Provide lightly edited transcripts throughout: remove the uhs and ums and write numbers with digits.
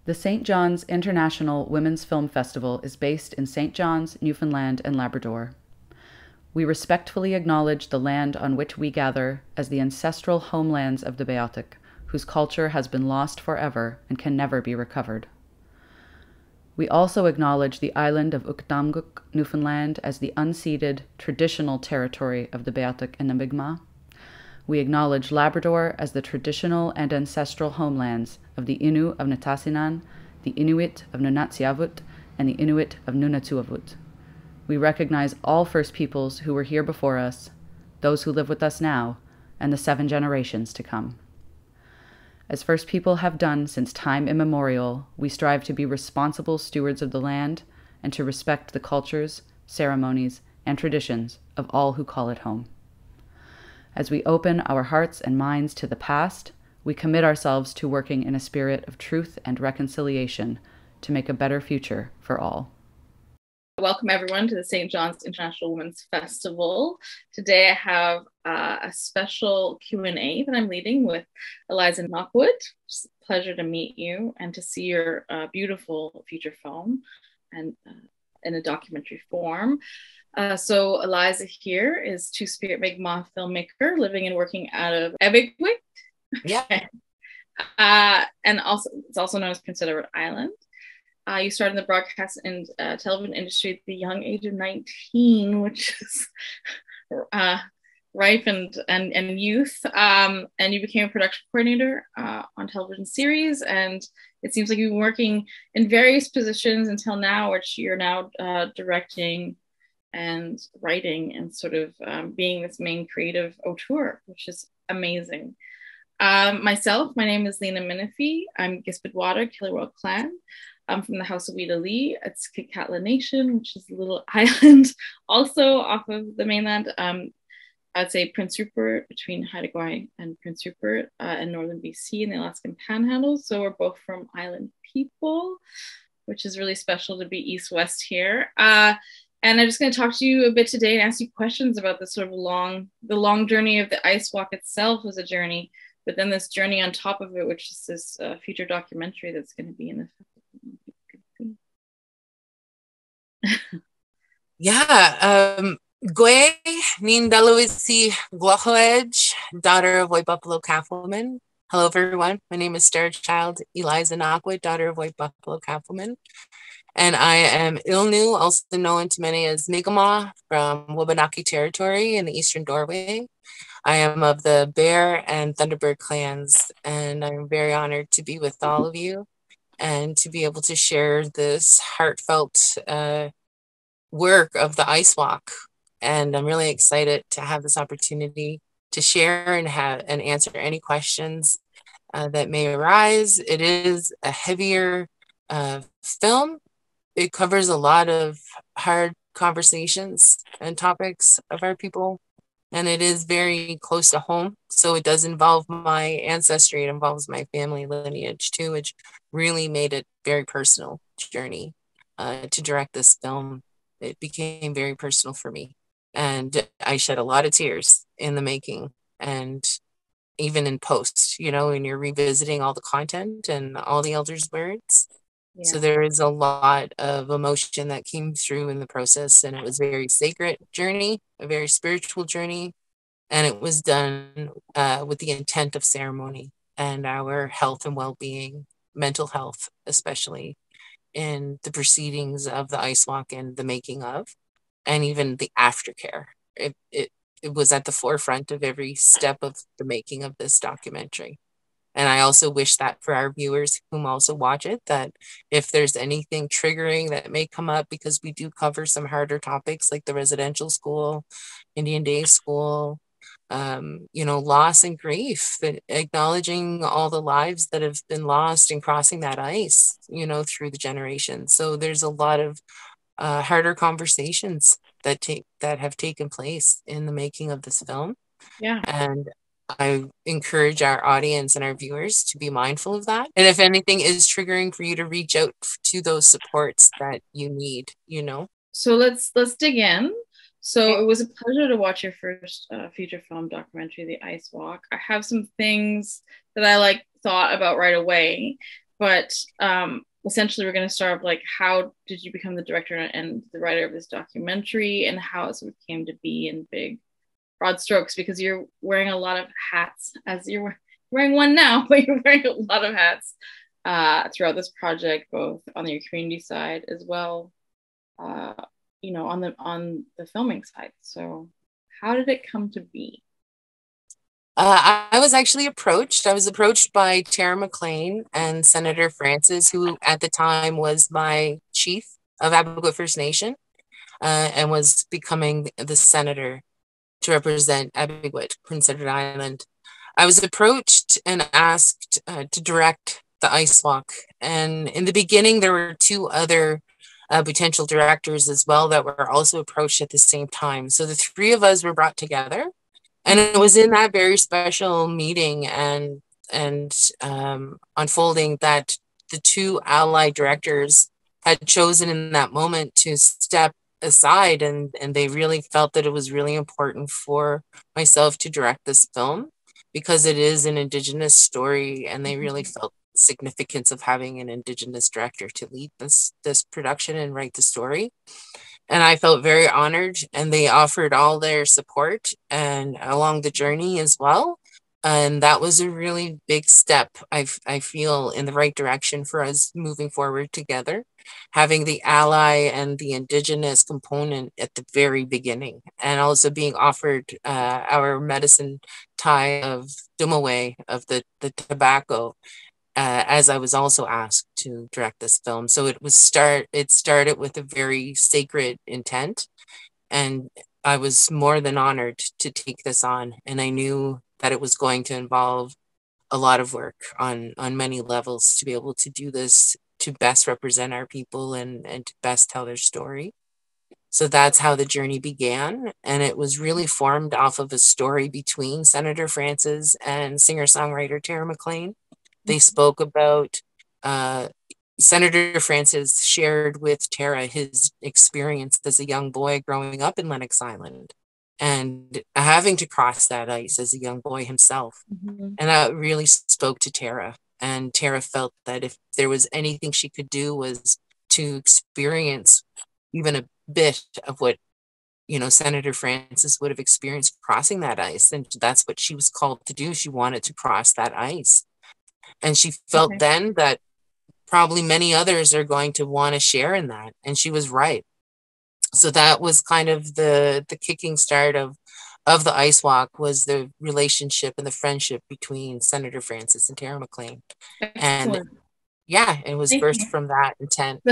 The St. John's International Women's Film Festival is based in St. John's, Newfoundland and Labrador. We respectfully acknowledge the land on which we gather as the ancestral homelands of the Beothuk, whose culture has been lost forever and can never be recovered. We also acknowledge the island of Uktamguk, Newfoundland, as the unceded, traditional territory of the Beothuk and the Mi'kmaq. We acknowledge Labrador as the traditional and ancestral homelands of the Innu of Nitassinan, the Inuit of Nunatsiavut, and the Inuit of Nunatuavut. We recognize all First Peoples who were here before us, those who live with us now, and the 7 generations to come. As First People have done since time immemorial, we strive to be responsible stewards of the land and to respect the cultures, ceremonies, and traditions of all who call it home. As we open our hearts and minds to the past, we commit ourselves to working in a spirit of truth and reconciliation to make a better future for all. Welcome everyone to the St. John's International Women's Festival. Today I have a special Q&A that I'm leading with Eliza Knockwood. It's a pleasure to meet you and to see your beautiful feature film and in a documentary form. So Eliza here is Two-Spirit Mi'kmaq filmmaker living and working out of Ebikwik. Yeah. And also it's also known as Prince Edward Island. You started in the broadcast and television industry at the young age of 19, which is ripe and youth. And you became a production coordinator on television series. And it seems like you've been working in various positions until now, which you're now directing and writing and sort of being this main creative auteur, which is amazing. Myself, my name is Leena Minifie. I'm Gispidwada, Killarwell Clan. I'm from the House of Weeda Lee. It's Kitkatla Nation, which is a little island also off of the mainland. I'd say Prince Rupert, between Haida Gwaii and Prince Rupert in northern BC and the Alaskan Panhandle. So we're both from island people, which is really special to be east-west here. And I'm just going to talk to you a bit today and ask you questions about the sort of the long journey of the ice walk itself was a journey, but then this journey on top of it, which is this future documentary that's going to be in the Yeah. Gwe Nindalawisi Glohoedge, daughter of White Buffalo Cattleman. Hello, everyone. My name is Star Child Eliza Knockwood, daughter of White Buffalo Cattleman. And I am Ilnu, also known to many as Mi'kmaq from Wabanaki territory in the Eastern Doorway. I am of the Bear and Thunderbird clans, and I'm very honored to be with all of you and to be able to share this heartfelt work of the Ice Walk. And I'm really excited to have this opportunity to share and answer any questions that may arise. It is a heavier film. It covers a lot of hard conversations and topics of our people, and it is very close to home. So it does involve my ancestry. It involves my family lineage too, which really made it very personal journey to direct this film. It became very personal for me, and I shed a lot of tears in the making and even in post, when you're revisiting all the content and all the elders' words. Yeah. So there is a lot of emotion that came through in the process, and it was a very sacred journey, a very spiritual journey, and it was done with the intent of ceremony and our health and well-being, mental health, especially in the proceedings of the Ice Walk and the making of, and even the aftercare. It was at the forefront of every step of the making of this documentary. And I also wish that for our viewers whom also watch it, that if there's anything triggering that may come up, because we do cover some harder topics like the residential school, Indian Day School, loss and grief, acknowledging all the lives that have been lost in crossing that ice, through the generations. So there's a lot of harder conversations that have taken place in the making of this film. Yeah. And I encourage our audience and our viewers to be mindful of that. And if anything is triggering, for you to reach out to those supports that you need, So let's dig in. So it was a pleasure to watch your first feature film documentary, The Ice Walk. I have some things that I thought about right away. but essentially we're going to start like, how did you become the director and the writer of this documentary, and how it sort of came to be in big broad strokes, because you're wearing a lot of hats, as you're wearing one now, but you're wearing a lot of hats throughout this project, both on your community side as well, you know, on the filming side. So how did it come to be? I was actually approached. I was approached by Tara McLean and Senator Francis, who at the time was my chief of Abegoit First Nation, and was becoming the senator to represent Abegoit, Prince Edward Island. I was approached and asked to direct the ice walk. And in the beginning, there were two other potential directors as well that were also approached at the same time. So the three of us were brought together. And it was in that very special meeting and unfolding that the two allied directors had chosen in that moment to step aside, and they really felt that it was really important for myself to direct this film because it is an Indigenous story, and they really felt the significance of having an Indigenous director to lead this production and write the story. And I felt very honored, and they offered all their support and along the journey as well. And that was a really big step, I feel, in the right direction for us moving forward together, having the ally and the Indigenous component at the very beginning, and also being offered our medicine tie of Dumaway, of the tobacco, as I was also asked to direct this film. So it started with a very sacred intent, and I was more than honored to take this on. And I knew that it was going to involve a lot of work on many levels to be able to do this, to best represent our people and to best tell their story. So that's how the journey began. And it was really formed off of a story between Senator Francis and singer-songwriter Tara McLean. They spoke about Senator Francis shared with Tara his experience as a young boy growing up in Lennox Island and having to cross that ice as a young boy himself. Mm-hmm. And that really spoke to Tara. And Tara felt that if there was anything she could do was to experience even a bit of what, you know, Senator Francis would have experienced crossing that ice. And that's what she was called to do. She wanted to cross that ice. And she felt then that probably many others are going to want to share in that. And she was right. So that was kind of the kicking start of the ice walk, was the relationship and the friendship between Senator Francis and Tara McLean. Excellent. And yeah, it was birthed from that intent.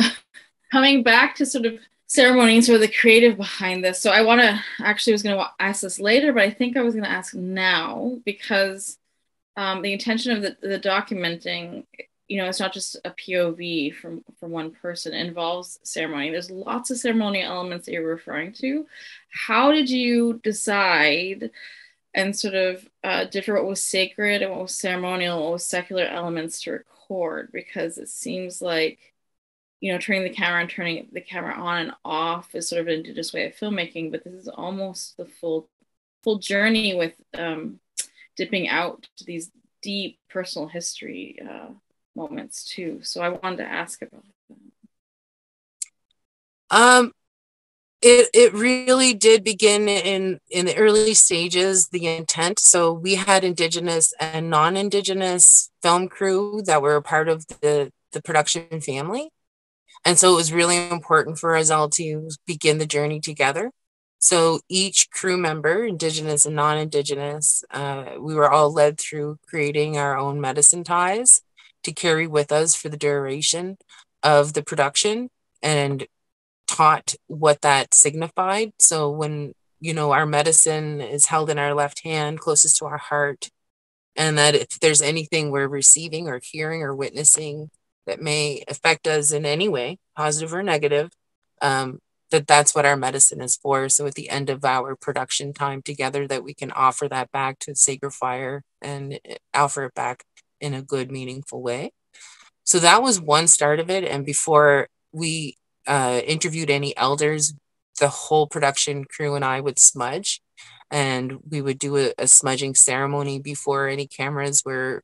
Coming back to sort of ceremonies or the creative behind this. So I want to, actually was going to ask this later, but I think I was going to ask now, because the intention of the documenting, you know, it's not just a POV from one person. It involves ceremony. There's lots of ceremonial elements that you're referring to. How did you decide and sort of differ what was sacred and what was ceremonial, what was secular elements to record? Because it seems like, you know, turning the camera and turning the camera on and off is sort of an Indigenous way of filmmaking, but this is almost the full journey with dipping out to these deep personal history moments too. So I wanted to ask about that. It really did begin in the early stages, the intent. So we had Indigenous and non-Indigenous film crew that were a part of the production family. And so it was really important for us all to begin the journey together. So each crew member, Indigenous and non-Indigenous, we were all led through creating our own medicine ties to carry with us for the duration of the production, and taught what that signified. So when, you know, our medicine is held in our left hand closest to our heart, and that if there's anything we're receiving or hearing or witnessing that may affect us in any way, positive or negative, that's what our medicine is for. So at the end of our production time together, that we can offer that back to sacred fire and offer it back in a good, meaningful way. So that was one start of it. And before we interviewed any elders, the whole production crew and I would smudge, and we would do a smudging ceremony before any cameras were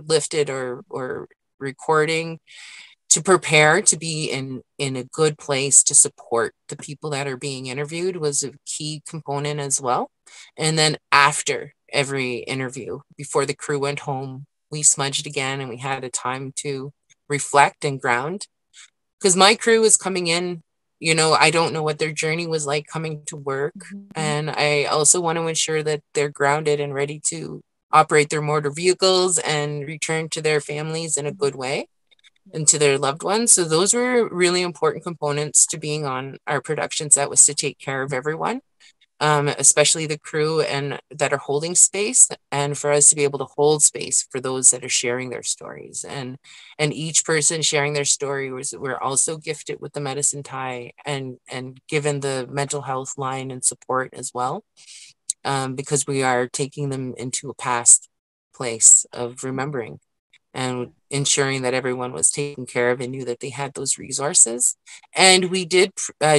lifted or recording, to prepare to be in a good place to support the people that are being interviewed was a key component as well. And then after every interview, before the crew went home, we smudged again and we had a time to reflect and ground. Because my crew is coming in, you know, I don't know what their journey was like coming to work. And I also want to ensure that they're grounded and ready to operate their motor vehicles and return to their families in a good way and to their loved ones. So those were really important components to being on our production set, was to take care of everyone, especially the crew and that are holding space, and for us to be able to hold space for those that are sharing their stories. And each person sharing their story we're also gifted with the medicine tie and given the mental health line and support as well, because we are taking them into a past place of remembering and ensuring that everyone was taken care of and knew that they had those resources. And we did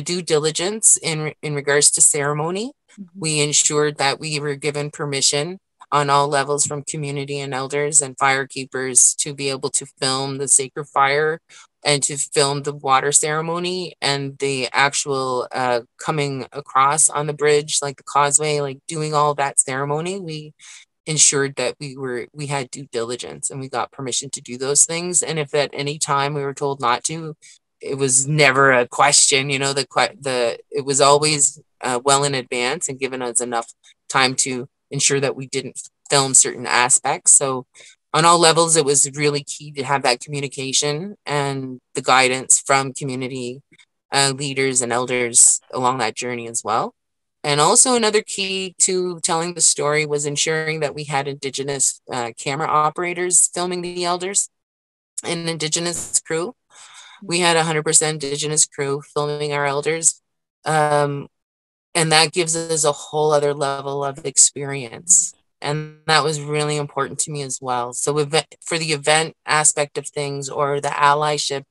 due diligence in regards to ceremony. We ensured that we were given permission on all levels from community and elders and firekeepers to be able to film the sacred fire and to film the water ceremony and the actual coming across on the bridge, like the causeway, like doing all that ceremony. We ensured that we had due diligence and we got permission to do those things. And if at any time we were told not to, it was never a question. You know, it was always well in advance and given us enough time to ensure that we didn't film certain aspects. So on all levels, it was really key to have that communication and the guidance from community leaders and elders along that journey as well. And also another key to telling the story was ensuring that we had Indigenous camera operators filming the elders and Indigenous crew. We had 100% Indigenous crew filming our elders. And that gives us a whole other level of experience. And that was really important to me as well. So for the event aspect of things, or the allyship,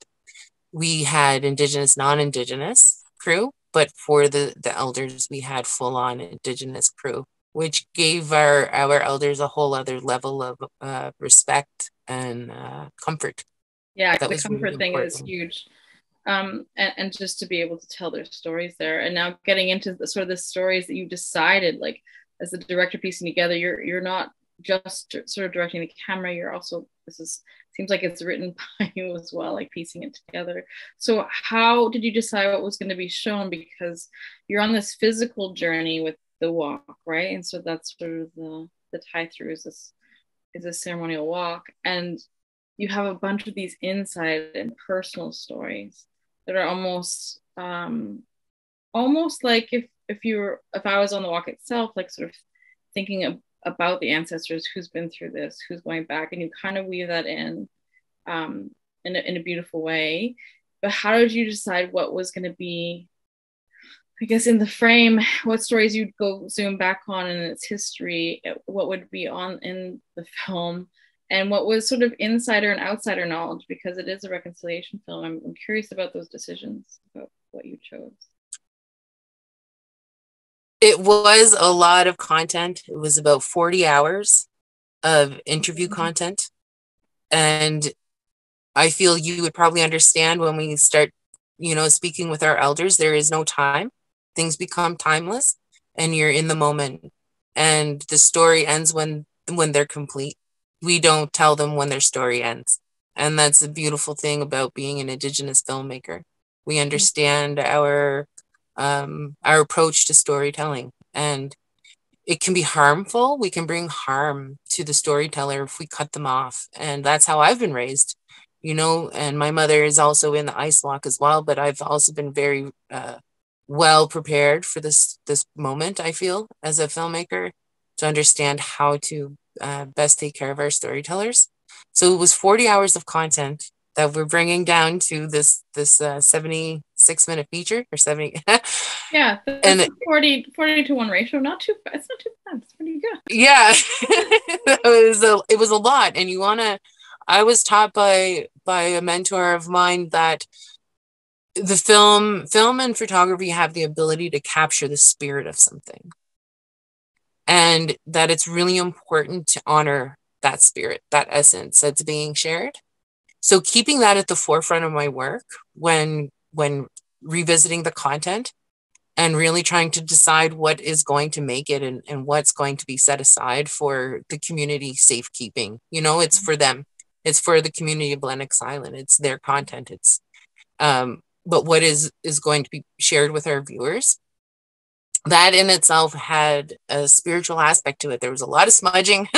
we had Indigenous, non-Indigenous crew. But for the elders, we had full-on Indigenous crew, which gave our elders a whole other level of respect and comfort. Yeah, that the was comfort really thing is important. huge. And just to be able to tell their stories there. And now getting into the sort of the stories that you decided, like as the director piecing together, you're not just sort of directing the camera, you're also, seems like it's written by you as well, like piecing it together. So how did you decide what was going to be shown? Because you're on this physical journey with the walk, right? And so that's sort of the tie through is a ceremonial walk, and you have a bunch of these inside and personal stories that are almost like if I was on the walk itself, like sort of thinking about the ancestors, who's been through this, who's going back, and you kind of weave that in a beautiful way. But how did you decide what was going to be, I guess, in the frame, what stories you'd go zoom back on in its history, what would be on in the film, and what was sort of insider and outsider knowledge, because it is a reconciliation film. I'm curious about those decisions, about what you chose. It was a lot of content. It was about 40 hours of interview content. And I feel you would probably understand when we start, speaking with our elders, there is no time. Things become timeless and you're in the moment. And the story ends when they're complete. We don't tell them when their story ends. And that's the beautiful thing about being an Indigenous filmmaker. We understand our approach to storytelling, and it can be harmful. We can bring harm to the storyteller if we cut them off. And that's how I've been raised, and my mother is also in the ice walk as well, but I've also been very well prepared for this moment, I feel, as a filmmaker, to understand how to best take care of our storytellers. So it was 40 hours of content that we're bringing down to this 76-minute feature, or 70. Yeah, that's a 40 to 1 ratio. It's not too bad. It's pretty good. Yeah. It was a lot. And I was taught by a mentor of mine that the film and photography have the ability to capture the spirit of something, and that it's really important to honor that spirit, that essence that's being shared. So keeping that at the forefront of my work when revisiting the content and really trying to decide what is going to make it and what's going to be set aside for the community safekeeping. You know, it's for them. It's for the community of Lennox Island. It's their content. It's but what is going to be shared with our viewers. That in itself had a spiritual aspect to it. There was a lot of smudging.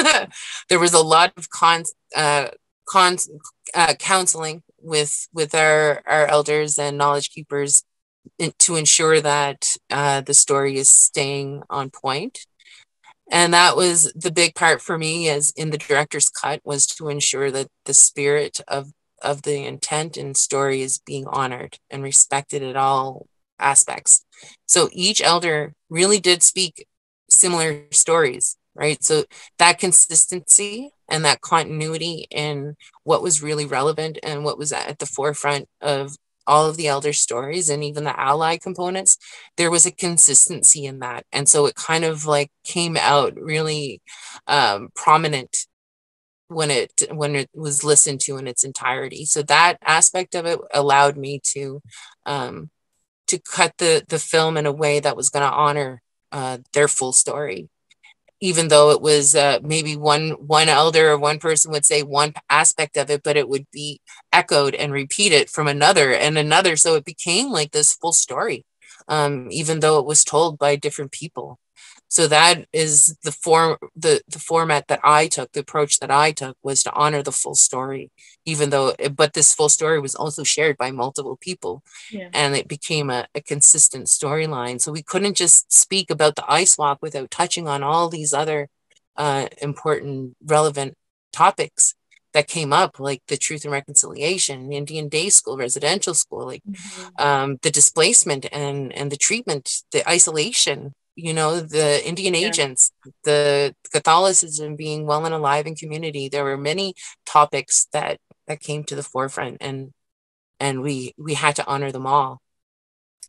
There was a lot of counseling with our elders and knowledge keepers to ensure that the story is staying on point. And that was the big part for me, as in the director's cut, was to ensure that the spirit of the intent and story is being honored and respected at all aspects. So each elder really did speak similar stories, right? So that consistency and that continuity in what was really relevant and what was at the forefront of all of the elder stories and even the ally components, there was a consistency in that. And so it kind of like came out really prominent when it was listened to in its entirety. So that aspect of it allowed me to cut the film in a way that was going to honor their full story, even though it was maybe one elder or one person would say one aspect of it, but it would be echoed and repeated from another and another. So it became like this full story, even though it was told by different people. So that is the format that I took, the approach that I took, was to honor the full story, but this full story was also shared by multiple people. Yeah. And it became a consistent storyline. So we couldn't just speak about the ice walk without touching on all these other important, relevant topics that came up, like the Truth and Reconciliation, Indian Day School, residential school, like the displacement and the treatment, the isolation, you know, the Indian agents, the Catholicism being well and alive in community. There were many topics that came to the forefront, and we had to honor them all.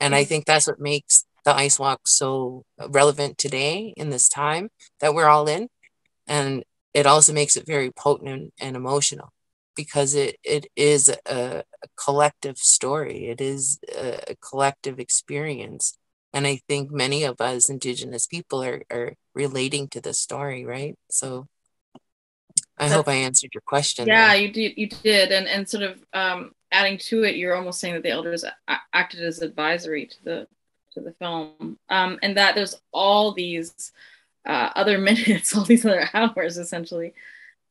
And I think that's what makes the ice walk so relevant today in this time that we're all in. And it also makes it very potent and emotional, because it is a collective story. It is a collective experience. And I think many of us Indigenous people are relating to this story, right? So I hope I answered your question. Yeah, there. you did. And sort of adding to it, you're almost saying that the elders acted as advisory to the film, and that there's all these other minutes, all these other hours, essentially,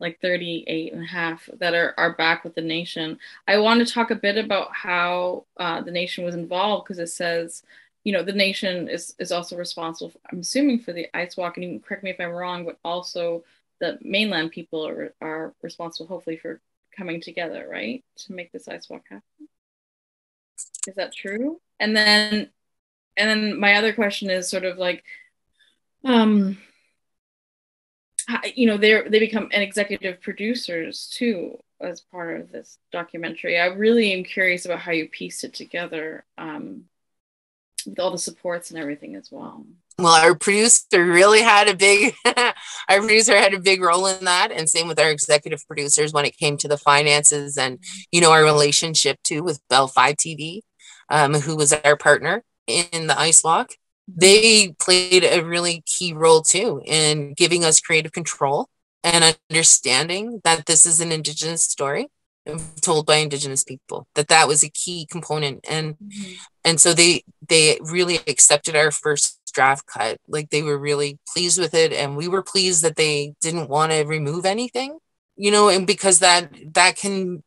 like 38 and a half, that are back with the nation. I want to talk a bit about how the nation was involved, because it says, you know, the nation is also responsible, I'm assuming, for the ice walk, and you can correct me if I'm wrong, but also the mainland people are responsible, hopefully, for coming together, right, to make this ice walk happen. Is that true? And then my other question is sort of like, you know, they become an executive producers too as part of this documentary. I really am curious about how you pieced it together, with all the supports and everything as well. Well, our producer really had a big our producer had a big role in that, and same with our executive producers when it came to the finances and, you know, our relationship too with Bell 5 TV, who was our partner in the ice walk. They played a really key role too in giving us creative control and understanding that this is an Indigenous story told by Indigenous people, that was a key component. And so they really accepted our first draft cut. Like, they were really pleased with it, and we were pleased that they didn't want to remove anything, you know, and because that can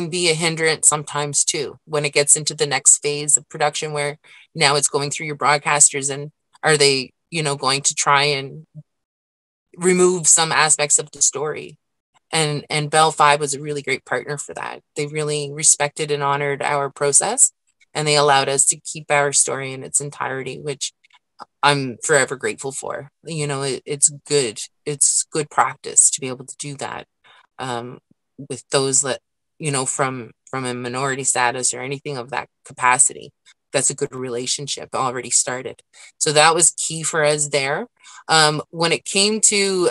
be a hindrance sometimes too when it gets into the next phase of production, where now it's going through your broadcasters, and are they, you know, going to try and remove some aspects of the story. And Bell 5 was a really great partner for that. They really respected and honored our process, and they allowed us to keep our story in its entirety, which I'm forever grateful for. You know, it's good practice to be able to do that, with those that, you know, from a minority status or anything of that capacity, that's a good relationship already started. So that was key for us there. When it came to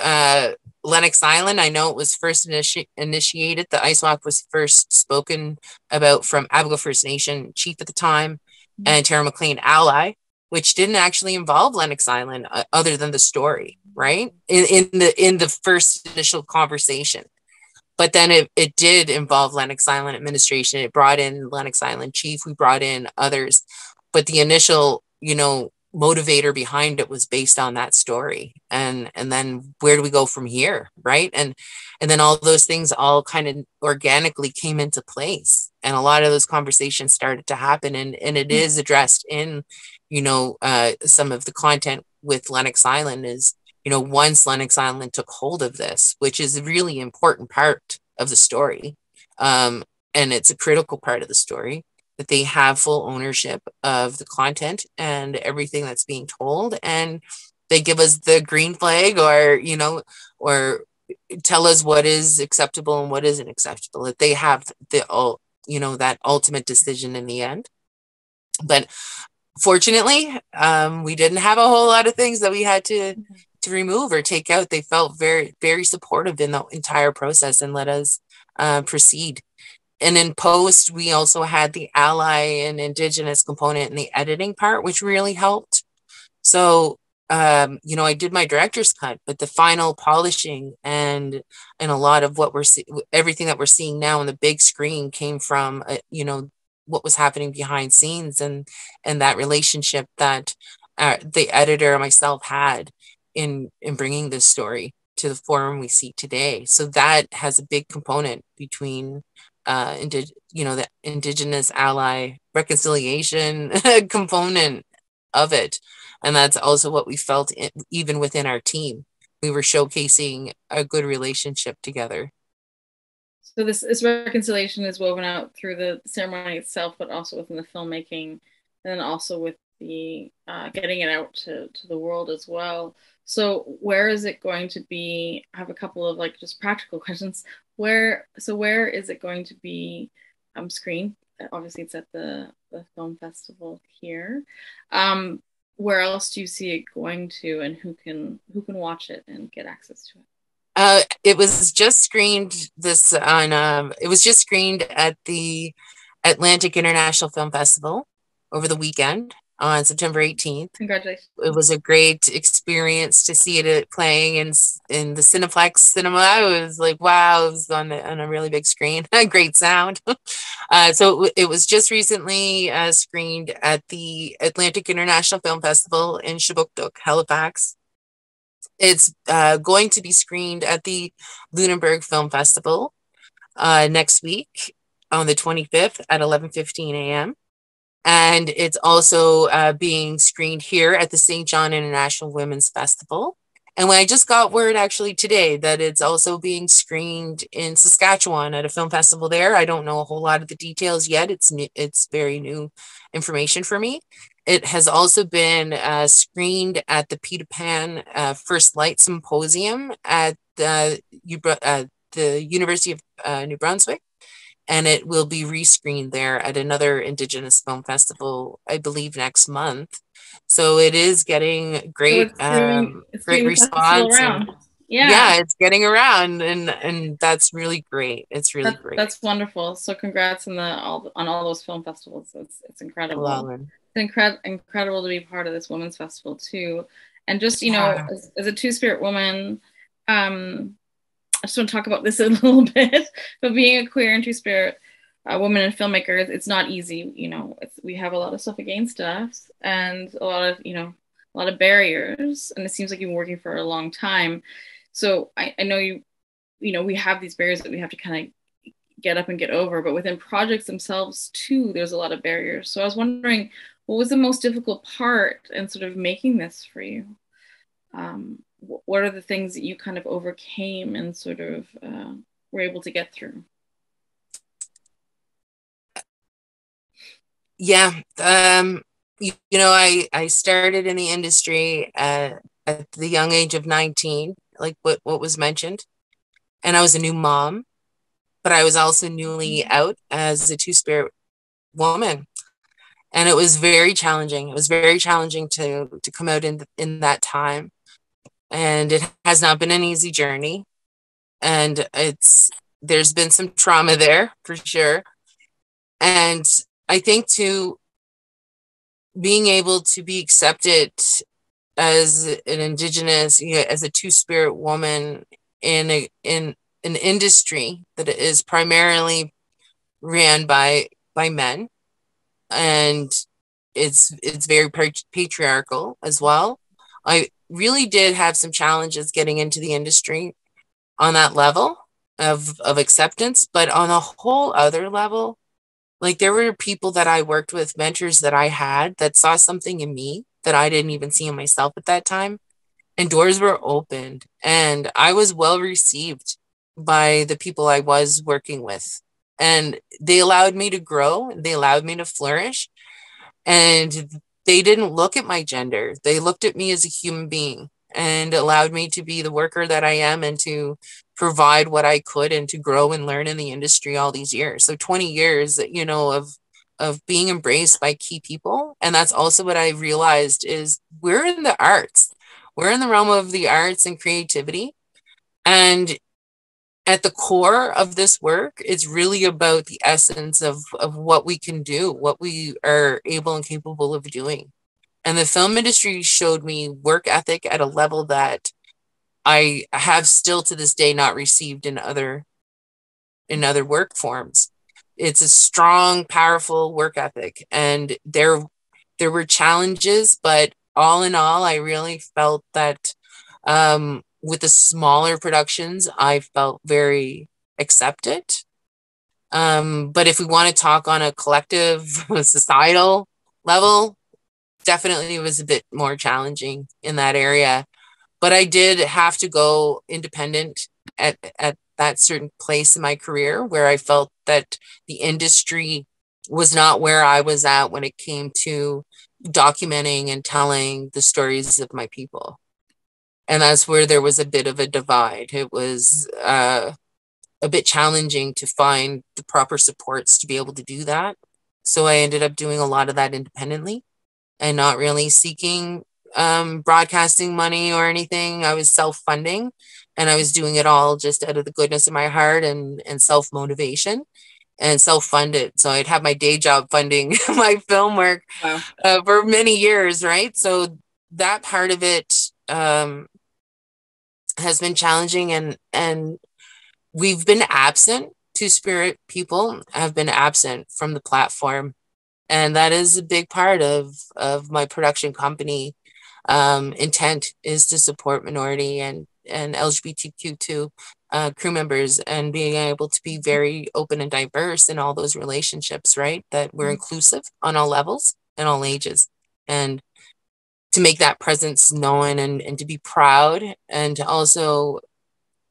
Lennox Island, I know it was first initiated. The Ice Walk was first spoken about from Abigail First Nation chief at the time, and Tara McLean ally, which didn't actually involve Lennox Island other than the story, right? In the first initial conversation. But then it did involve Lennox Island administration. It brought in Lennox Island chief. We brought in others. But the initial, motivator behind it was based on that story. And then where do we go from here, right? And then all those things all kind of organically came into place. And a lot of those conversations started to happen. And it is addressed in, some of the content with Lennox Island is, once Lennox Island took hold of this, which is a really important part of the story, and it's a critical part of the story, that they have full ownership of the content and everything that's being told, and they give us the green flag, or tell us what is acceptable and what isn't acceptable, that they have that ultimate decision in the end. But fortunately, we didn't have a whole lot of things that we had to remove or take out. They felt very, very supportive in the entire process and let us proceed. And in post, we also had the ally and Indigenous component in the editing part, which really helped. So, I did my director's cut, but the final polishing and a lot of what everything that we're seeing now on the big screen came from, what was happening behind scenes and that relationship that the editor and myself had in bringing this story to the form we see today. So that has a big component between the Indigenous ally reconciliation component of it. And that's also what we felt even within our team. We were showcasing a good relationship together. So this reconciliation is woven out through the ceremony itself, but also within the filmmaking, and then also with the getting it out to the world as well. So where is it going to be? I have a couple of just practical questions. Where is it going to be screened? Obviously, it's at the film festival here. Where else do you see it going to, and who can watch it and get access to it? It was just screened it was just screened at the Atlantic International Film Festival over the weekend on September 18th. Congratulations. It was a great experience to see it playing in the Cineplex cinema. It was like, wow, it was on a really big screen. Great sound. So it was just recently screened at the Atlantic International Film Festival in Shabuktuk, Halifax. It's going to be screened at the Lunenburg Film Festival next week on the 25th at 11:15 a.m. And it's also being screened here at the St. John International Women's Festival. And when I just got word actually today that it's also being screened in Saskatchewan at a film festival there. I don't know a whole lot of the details yet. It's very new information for me. It has also been screened at the Peter Pan First Light Symposium at the University of New Brunswick. And it will be rescreened there at another Indigenous film festival, I believe, next month. So it is getting great, great response. Yeah, it's getting around, and that's really great. It's really great. That's wonderful. So congrats on all those film festivals. It's incredible. Wow. It's incredible to be part of this women's festival too. And just as a Two-Spirit woman, I just want to talk about this a little bit, but being a queer and Two-Spirit woman and filmmaker, it's not easy. We have a lot of stuff against us, and a lot of barriers. And it seems like you've been working for a long time. So I know we have these barriers that we have to kind of get up and get over. But within projects themselves too, there's a lot of barriers. So I was wondering, what was the most difficult part in sort of making this for you? What are the things that you kind of overcame and sort of were able to get through? Yeah. I started in the industry at the young age of 19, like what was mentioned. And I was a new mom, but I was also newly out as a Two-Spirit woman. And it was very challenging. It was very challenging to come out in that time. And it has not been an easy journey. And there's been some trauma there for sure. And I think too, being able to be accepted as an Indigenous, as a two-spirit woman in an industry that is primarily ran by men, and it's very patriarchal as well. I really did have some challenges getting into the industry on that level of acceptance, but on a whole other level, like there were people that I worked with, mentors that I had that saw something in me that I didn't even see in myself at that time. And doors were opened, and I was well received by the people I was working with. And they allowed me to grow, they allowed me to flourish. And they didn't look at my gender. They looked at me as a human being and allowed me to be the worker that I am and to provide what I could and to grow and learn in the industry all these years. So 20 years, of being embraced by key people. And that's also what I realized is we're in the arts. We're in the realm of the arts and creativity. And at the core of this work, it's really about the essence of what we can do, what we are able and capable of doing. And the film industry showed me work ethic at a level that I have still to this day not received in other work forms. It's a strong, powerful work ethic. And there were challenges, but all in all, I really felt that with the smaller productions, I felt very accepted. But if we want to talk on a collective societal level, definitely it was a bit more challenging in that area. But I did have to go independent at that certain place in my career where I felt that the industry was not where I was at when it came to documenting and telling the stories of my people. And that's where there was a bit of a divide. It was a bit challenging to find the proper supports to be able to do that. So I ended up doing a lot of that independently and not really seeking broadcasting money or anything. I was self-funding, and I was doing it all just out of the goodness of my heart and self-motivation and self-funded. So I'd have my day job funding my film work. Wow. For many years, right? So that part of it has been challenging, and we've been absent. Two-spirit people have been absent from the platform, and that is a big part of my production company intent, is to support minority and LGBTQ2 crew members, and being able to be very open and diverse in all those relationships, right? That we're inclusive on all levels and all ages, and to make that presence known, and to be proud, and to also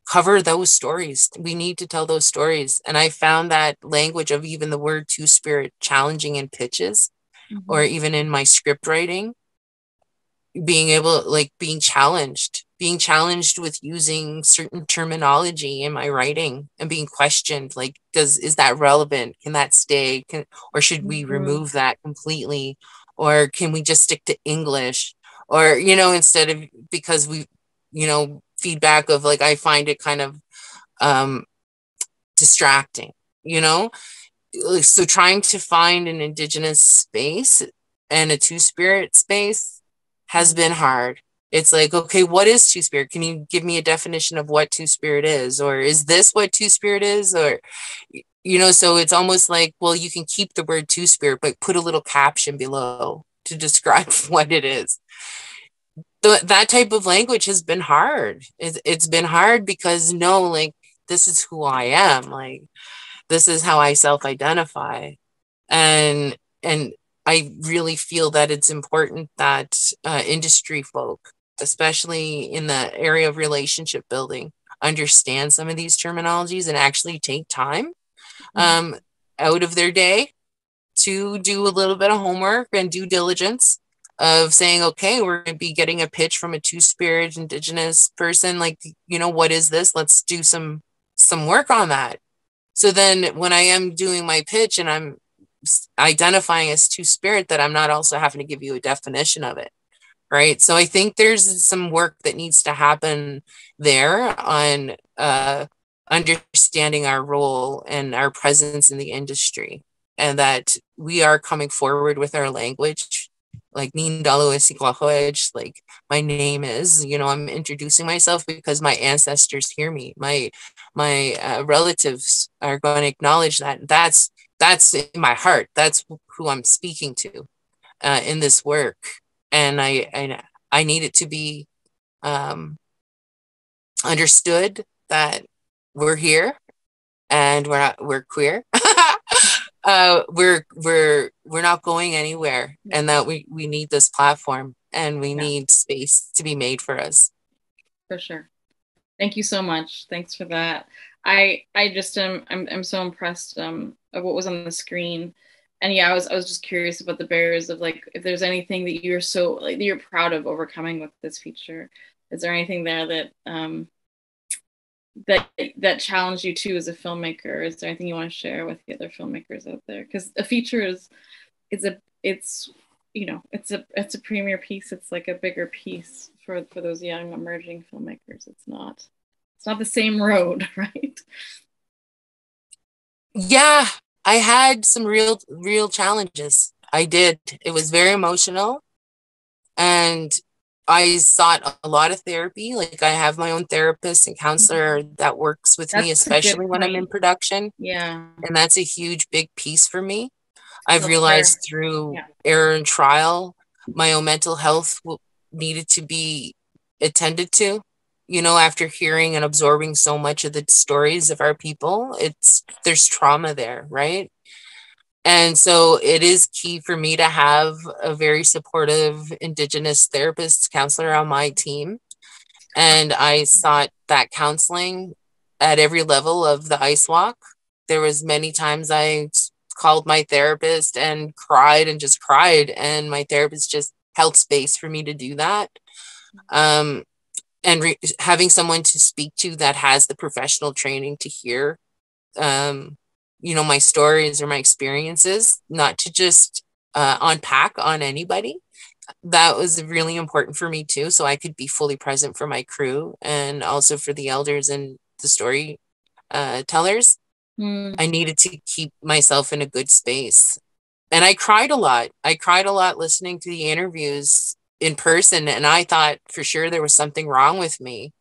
cover those stories. We need to tell those stories. And I found that language of even the word two-spirit challenging in pitches, or even in my script writing, being challenged with using certain terminology in my writing and being questioned, like, is that relevant? Can that stay? Or should we remove that completely? Or can we just stick to English? Or, instead of, because we, feedback of like, I find it kind of distracting, so trying to find an Indigenous space and a two-spirit space has been hard. It's like, okay, what is two-spirit? Can you give me a definition of what two-spirit is? Or is this what two-spirit is? Or, so it's almost like, well, you can keep the word two-spirit, but put a little caption below to describe what it is. That type of language has been hard. It's been hard because this is who I am. Like, this is how I self-identify. And I really feel that it's important that industry folk, especially in the area of relationship building, understand some of these terminologies and actually take time out of their day to do a little bit of homework and due diligence of saying, okay, we're going to be getting a pitch from a two-spirit Indigenous person. Like, what is this? Let's do some work on that. So then when I am doing my pitch and I'm identifying as two-spirit, that I'm not also having to give you a definition of it, right? So I think there's some work that needs to happen there on understanding our role and our presence in the industry, and that we are coming forward with our language, like Nindalo Isikwahoej, like my name is, I'm introducing myself because my ancestors hear me. My relatives are going to acknowledge that. That's in my heart. That's who I'm speaking to in this work, and I need it to be understood that we're here and we're queer. We're not going anywhere, and that we need this platform, and we need space to be made for us. For sure. Thank you so much. Thanks for that. I just I'm so impressed of what was on the screen. And yeah, I was just curious about the barriers of, like, if there's anything that you're so, like, that you're proud of overcoming with this feature. Is there anything there that that challenged you too as a filmmaker? Is there anything you want to share with the other filmmakers out there? Because a feature it's a premier piece. It's like a bigger piece for those young emerging filmmakers. It's not the same road, right? Yeah, I had some real challenges. I did. It was very emotional, and I sought a lot of therapy. Like, I have my own therapist and counselor that works with me, especially when I'm in production. Yeah. And that's a huge, big piece for me. I've realized through error and trial, my own mental health needed to be attended to. After hearing and absorbing so much of the stories of our people, there's trauma there, right? And so it is key for me to have a very supportive Indigenous therapist counselor on my team. And I sought that counseling at every level of the ice walk. There was many times I called my therapist and cried, and my therapist just held space for me to do that. And having someone to speak to that has the professional training to hear my stories or my experiences, not to just unpack on anybody. That was really important for me too, so I could be fully present for my crew and also for the elders and the story tellers. I needed to keep myself in a good space. And I cried a lot. Listening to the interviews in person, and I thought for sure there was something wrong with me.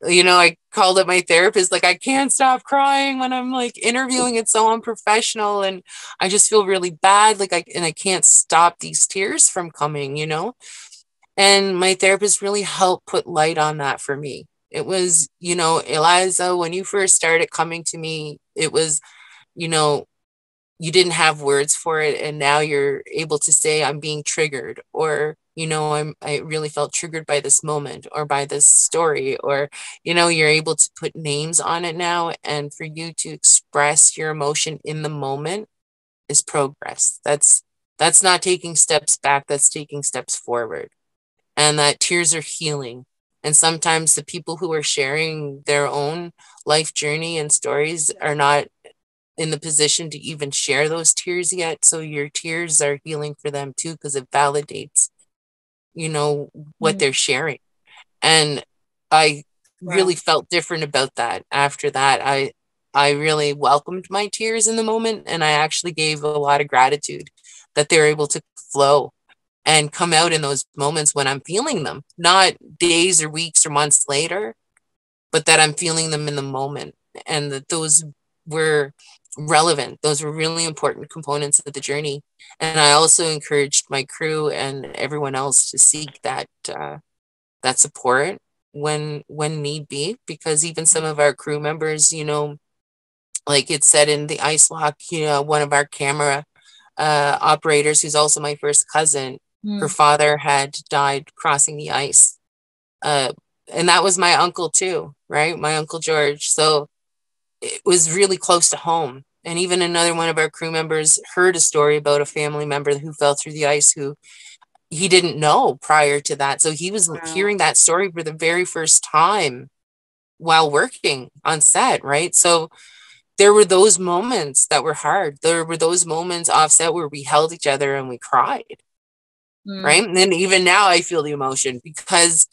I called up my therapist, like, I can't stop crying when I'm, like, interviewing. It's so unprofessional, and I just feel really bad. Like, I can't stop these tears from coming, And my therapist really helped put light on that for me. It was, Eliza, when you first started coming to me, it was, you didn't have words for it, and now you're able to say, I'm being triggered, or I really felt triggered by this moment or by this story, or you're able to put names on it now. And for you to express your emotion in the moment is progress. That's not taking steps back, that's taking steps forward. And that tears are healing. And sometimes the people who are sharing their own life journey and stories are not in the position to even share those tears yet. So your tears are healing for them too, because it validates, what they're sharing. And I really felt different about that. After that, I really welcomed my tears in the moment, and I actually gave a lot of gratitude that they're able to flow and come out in those moments when I'm feeling them, not days or weeks or months later, but that I'm feeling them in the moment, and that those were relevant. Those were really important components of the journey. And I also encouraged my crew and everyone else to seek that support when need be, because even some of our crew members, like it said in the ice walk, one of our camera operators, who's also my first cousin, her father had died crossing the ice. And that was my uncle too, right? My Uncle George. So it was really close to home. And even another one of our crew members heard a story about a family member who fell through the ice, who he didn't know prior to that. So he was hearing that story for the very first time while working on set, right? So there were those moments that were hard. There were those moments offset where we held each other and we cried. Right. And then even now I feel the emotion, because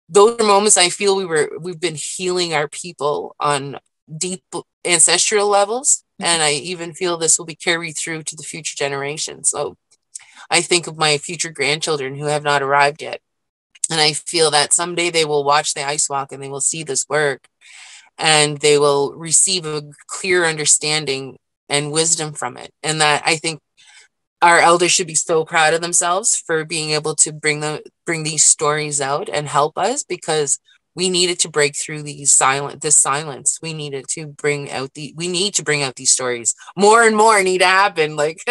those are moments I feel we've been healing our people on deep ancestral levels. And I even feel this will be carried through to the future generations. So I think of my future grandchildren who have not arrived yet. And I feel that someday they will watch the ice walk and they will see this work and they will receive a clear understanding and wisdom from it. And that I think our elders should be so proud of themselves for being able to bring these stories out and help us, because we needed to break through this silence. We needed to bring out these stories. More and more need to happen. Like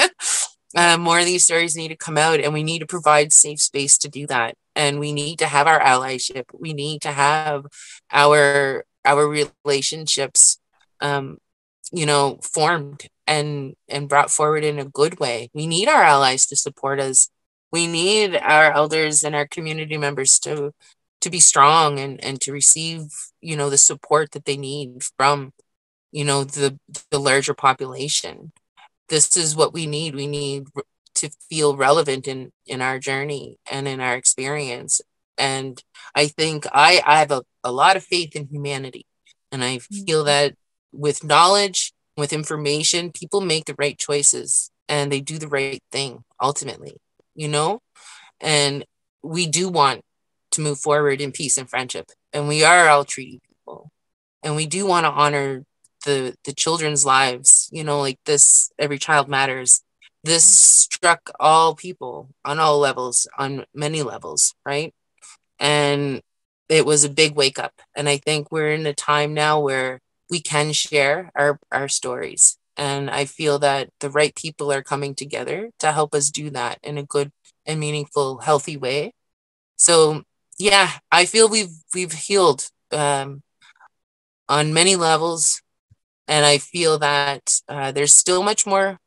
more of these stories need to come out, and we need to provide safe space to do that. And we need to have our allyship. We need to have our relationships, formed and brought forward in a good way. We need our allies to support us. We need our elders and our community members to be strong and to receive, the support that they need from, the larger population. This is what we need. We need to feel relevant in our journey and in our experience. And I think I have a lot of faith in humanity. And I feel that with knowledge, with information, people make the right choices and they do the right thing ultimately, and we do want to move forward in peace and friendship. And we are all treaty people. And we do want to honor the children's lives, like this, every child matters. This struck all people on all levels, on many levels, right? And it was a big wake up. And I think we're in a time now where we can share our stories. And I feel that the right people are coming together to help us do that in a good and meaningful, healthy way. So yeah, I feel we've healed on many levels. And I feel that there's still much more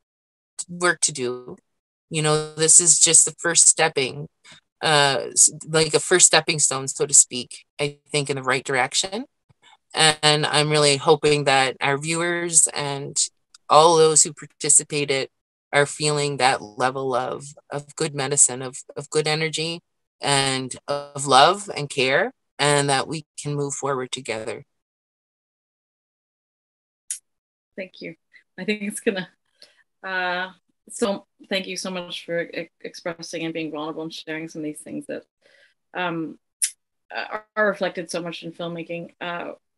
work to do. This is just the first stepping, like a first stepping stone, so to speak, I think, in the right direction. And I'm really hoping that our viewers and all those who participated are feeling that level of good medicine, of good energy, and of love and care, and that we can move forward together. Thank you. I think it's gonna, so thank you so much for expressing and being vulnerable and sharing some of these things that are reflected so much in filmmaking,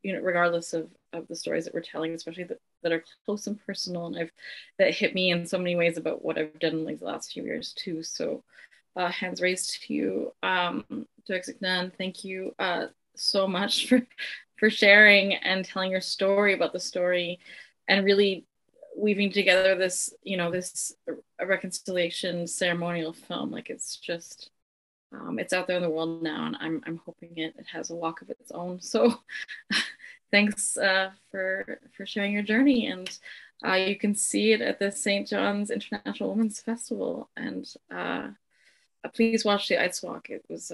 regardless of the stories that we're telling, especially that are close and personal, and that hit me in so many ways about what I've done in like the last few years too. So hands raised to you, Nan. Thank you so much for sharing and telling your story about the story, and really weaving together this, this reconciliation ceremonial film. Like it's just, it's out there in the world now, and I'm hoping it has a walk of its own. So thanks for sharing your journey, and you can see it at the St. John's International Women's Festival, and please watch the Ice Walk. It was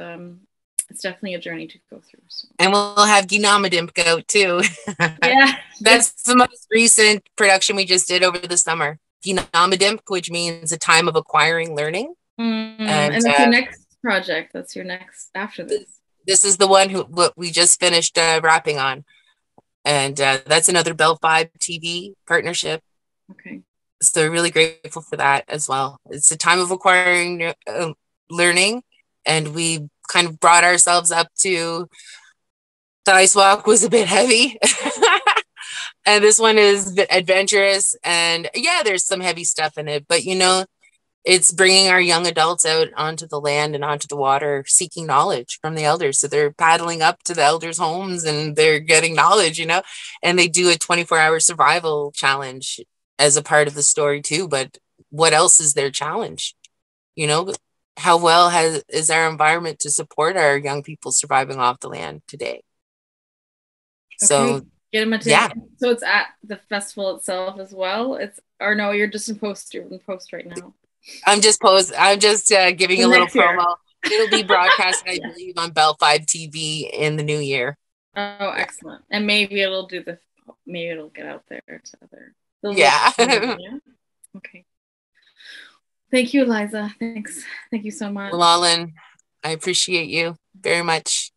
it's definitely a journey to go through. So. And we'll have Ginamadimp go too. Yeah. That's the most recent production we just did over the summer. Ginamadimp, which means a time of acquiring learning. And that's your next project. That's your next after this. This is the one what we just finished wrapping on. And that's another Bell 5 TV partnership. Okay. So really grateful for that as well. It's a time of acquiring learning, and we kind of brought ourselves up to the ice walk was a bit heavy. And this one is adventurous, and yeah, there's some heavy stuff in it, but it's bringing our young adults out onto the land and onto the water, seeking knowledge from the elders. So they're paddling up to the elders' homes and they're getting knowledge, and they do a 24-hour survival challenge as a part of the story too. But what else is their challenge? How well is our environment to support our young people surviving off the land today? Okay. So get them a ticket. Yeah. So it's at the festival itself as well. No, you're just in post. You're in post right now. I'm just giving a little promo. It'll be broadcast, I believe, on Bell 5 TV in the new year. Oh, excellent. And maybe it'll do the maybe it'll get out there to other. Yeah. Yeah. Okay. Thank you, Eliza. Thanks. Thank you so much. Well, Alan, I appreciate you very much.